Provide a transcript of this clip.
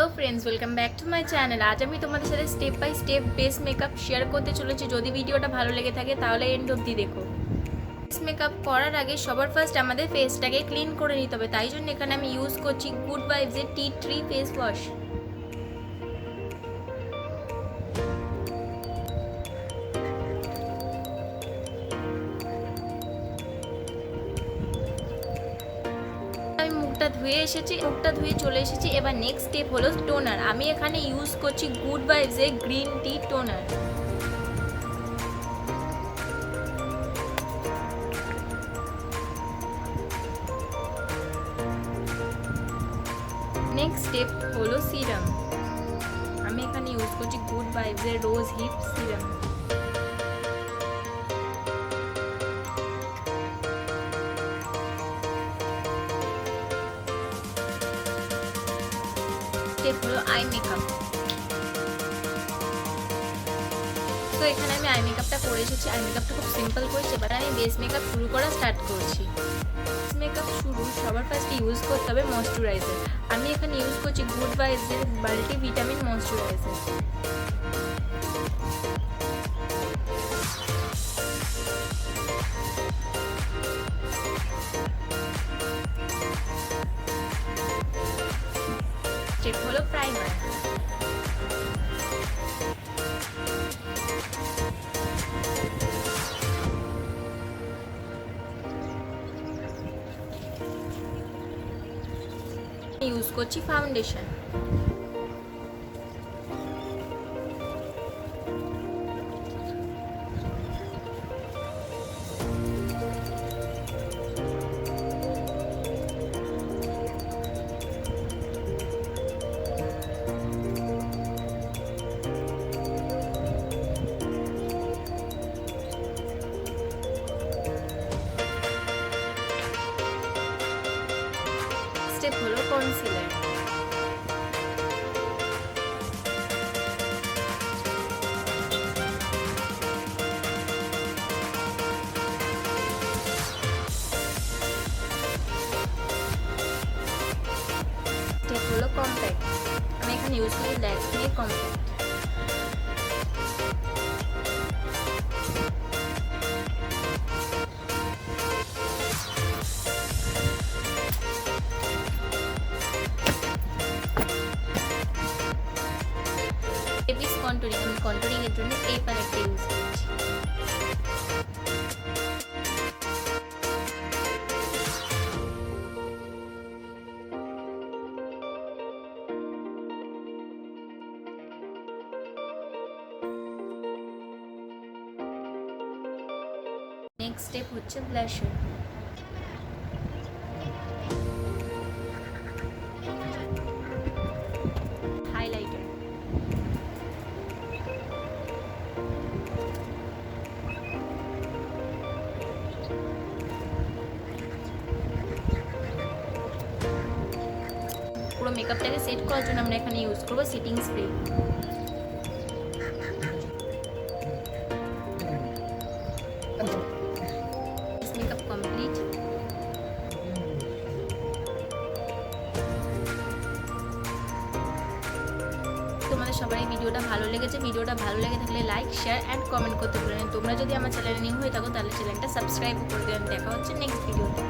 Friends, welcome back to my channel. आज আমি তোমাদের সাথে step by step base makeup share করতে চলেছি। যদি ভিডিওটা ভালো লেগে থাকে তাহলে এন্ড অবধি দেখো। বেস মেকআপ করার আগে সবার ফার্স্ট আমাদের ফেসটাকে ক্লিন করে নিতে হবে। তাই জন্য এখানে আমি ইউজ করছি গুড ভাইবসের টি ট্রি ফেস ওয়াশ। মুখটা ধুয়ে চলে এসেছি। এবার নেক্সট স্টেপ হলো টোনার। আমি এখানে ইউজ করছি গুড ভাইবসের green tea toner. Next step হলো সিরাম। আমি এখানে ইউজ করছি গুড ভাইবসের রোজ হিপ সিরাম। স্টেপ হলো আই মেকআপ। তো এখানে আমি আই মেকআপটা করে এসেছি। আই মেকআপটা খুব সিম্পল করেছি। এবার আমি বেস মেকআপ শুরু করা স্টার্ট করছি। বেস মেকআপ শুরু সবার ফার্স্ট ইউজ করতে হবে ময়শ্চারাইজার। আমি এখানে ইউজ করছি গুড ভাইবসের মাল্টি ভিটামিন ময়শ্চারাইজার। স্টেপ হলো প্রাইমার। ইউজ করছি ফাউন্ডেশন। স্টেপ হলো কনসিলার। স্টেপ হলো কম্প্যাক্ট। আমি এখানে ইউজ করি লাকমে কম্প্যাক্ট। কন্টুরিং। আমি কন্টুরিং এর জন্য এই প্যালেটটা ইউজ করছি। নেক্সট স্টেপ হচ্ছে ব্লাশার। হাইলাইটার। পুরো মেকআপটাকে সেট করার জন্য আমরা এখানে ইউজ করবো সেটিং স্প্রে। Makeup complete. তোমাদের সবার এই ভিডিওটা ভালো লেগেছে। ভিডিওটা ভালো লেগে থাকলে লাইক, শেয়ার অ্যান্ড কমেন্ট করতে ভুলো না। তোমরা যদি আমার চ্যানেলে নিউ হয়ে থাকো তাহলে চ্যানেলটা সাবস্ক্রাইব করে দেবেন। দেখা হচ্ছে নেক্সট ভিডিওতে।